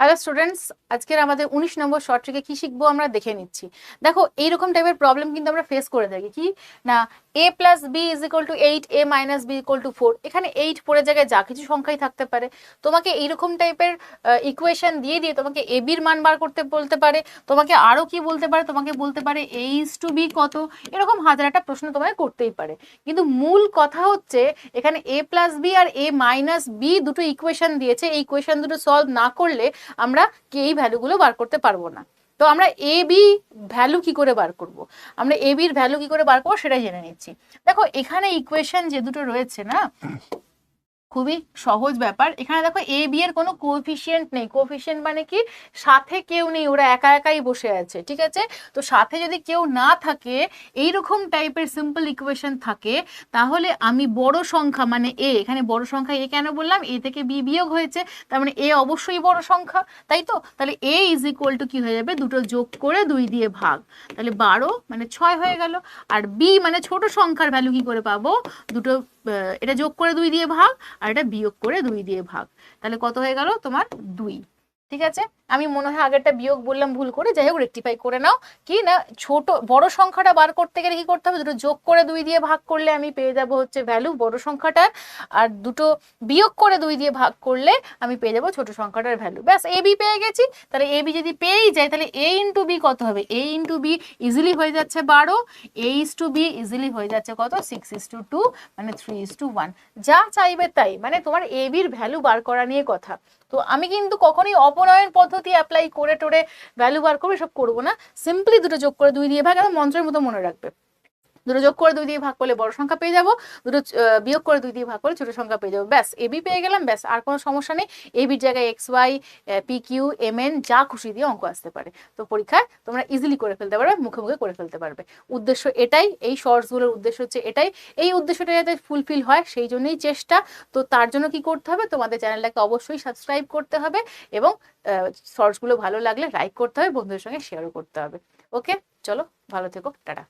Hello students, আজকের আমাদের 19 নম্বর short ট্রিকে কি শিখবো আমরা দেখে নিচ্ছি। দেখো এইরকম টাইপের প্রবলেম কিন্তু আমরা ফেস করে থাকি কি না, a plus B is equal to 8, a minus B equal to 4। এখানে 8 পরের জায়গায় যা কিছু সংখ্যাই থাকতে পারে, তোমাকে এইরকম টাইপের ইকুয়েশন দিয়ে দিয়ে তোমাকে এ বির মান বার করতে বলতে পারে, তোমাকে আরো কি বলতে পারে, তোমাকে বলতে পারে a ইজ টু বি কত, এরকম হাজার একটা প্রশ্ন তোমাকে করতেই পারে। কিন্তু মূল কথা হচ্ছে এখানে a প্লাস বি আর a মাইনাস বি দুটো ইকুয়েশন দিয়েছে, এই ইকুয়েশন দুটো সলভ না করলে আমরা কি এই ভ্যালুগুলো বার করতে পারবো না। তো আমরা এ বি ভ্যালু কি করে বার করব, আমরা এ বির ভ্যালু কি করে বার করবো সেটা জেনে নিচ্ছি। দেখো এখানে ইকুয়েশন যে দুটো রয়েছে না, খুবই সহজ ব্যাপার। এখানে দেখো এ বি এর কোনো কোএফিসিয়েন্ট নেই। কোএফিসিয়েন্ট মানে কি, সাথে কেউ নেই, ওরা একা একাই বসে আছে, ঠিক আছে। তো সাথে যদি কেউ না থাকে, এইরকম টাইপের সিম্পল ইকুয়েশন থাকে, তাহলে আমি বড় সংখ্যা মানে এ, এখানে বড় সংখ্যা এ কেন বললাম, এ থেকে বি বিয়োগ হয়েছে, তার মানে এ অবশ্যই বড় সংখ্যা, তাই তো। তাহলে এ ইজ ইকুয়াল টু কি হয়ে যাবে, দুটো যোগ করে 2 দিয়ে ভাগ, তাহলে 12 মানে 6 হয়ে গেল। আর বি মানে ছোট সংখ্যার ভ্যালু কি করে পাবো, দুটো এটা যোগ করে 2 দিয়ে ভাগ আর এটা বিয়োগ করে 2 দিয়ে ভাগ, তাহলে কত হয়ে গেল তোমার 2। ঠিক আছে, আমি মনে হয় আগেরটা বিয়োগ বললাম ভুল করে, যাই হোক রেকটিফাই করে নাও। কি না, ছোট বড় সংখ্যাটা বার করতে গেলে কি করতে হবে, দুটো যোগ করে 2 দিয়ে ভাগ করলে আমি পেয়ে যাব হচ্ছে ভ্যালু বড় সংখ্যাটার, আর দুটো বিয়োগ করে 2 দিয়ে ভাগ করলে আমি পেয়ে যাব ছোট সংখ্যাটার ভ্যালু। ব্যাস, এ বি পেয়ে গেছি। তাহলে এ বি যদি পেয়েই যায়, তাহলে এ ইন্টু বি কত হবে, এ ইন্টু বি ইজিলি হয়ে যাচ্ছে 12, এ ইজ টু বি ইজিলি হয়ে যাচ্ছে কত, 6:2, মানে 3:1। যা চাইবে তাই, মানে তোমার এ বির ভ্যালু বার করা নিয়ে কথা। তো আমি কিন্তু কখনোই অপনয়ন পদ্ধতি অ্যাপ্লাই করে টোরে ভ্যালু বার করবো সব করবো না, সিম্পলি দুটো যোগ করে 2 দিয়ে ভাগ, এবং মন্ত্রের মতো মনে রাখবে, দুটো যোগ করে 2 দিয়ে ভাগ করলে বড় সংখ্যা পেয়ে যাবো, দুটো বিয়োগ করে 2 দিয়ে ভাগ করলে ছোট সংখ্যা পেয়ে যাবো। ব্যাস, এবি পেয়ে গেলাম, ব্যাস আর কোনো সমস্যা নেই। এবির জায়গায় X Y P Q M N যা খুশি দিয়ে অঙ্ক আসতে পারে, তো পরীক্ষায় তোমরা ইজিলি করে ফেলতে পারবে, মুখে মুখে করে ফেলতে পারবে। উদ্দেশ্য এটাই, এই শর্টসগুলোর উদ্দেশ্য হচ্ছে এটাই, এই উদ্দেশ্যটা যাতে ফুলফিল হয় সেই জন্যই চেষ্টা। তো তার জন্য কি করতে হবে, তোমাদের চ্যানেলটাকে অবশ্যই সাবস্ক্রাইব করতে হবে, এবং শর্টসগুলো ভালো লাগলে লাইক করতে হবে, বন্ধুদের সঙ্গে শেয়ারও করতে হবে। ওকে, চলো ভালো থেকো, টাটা।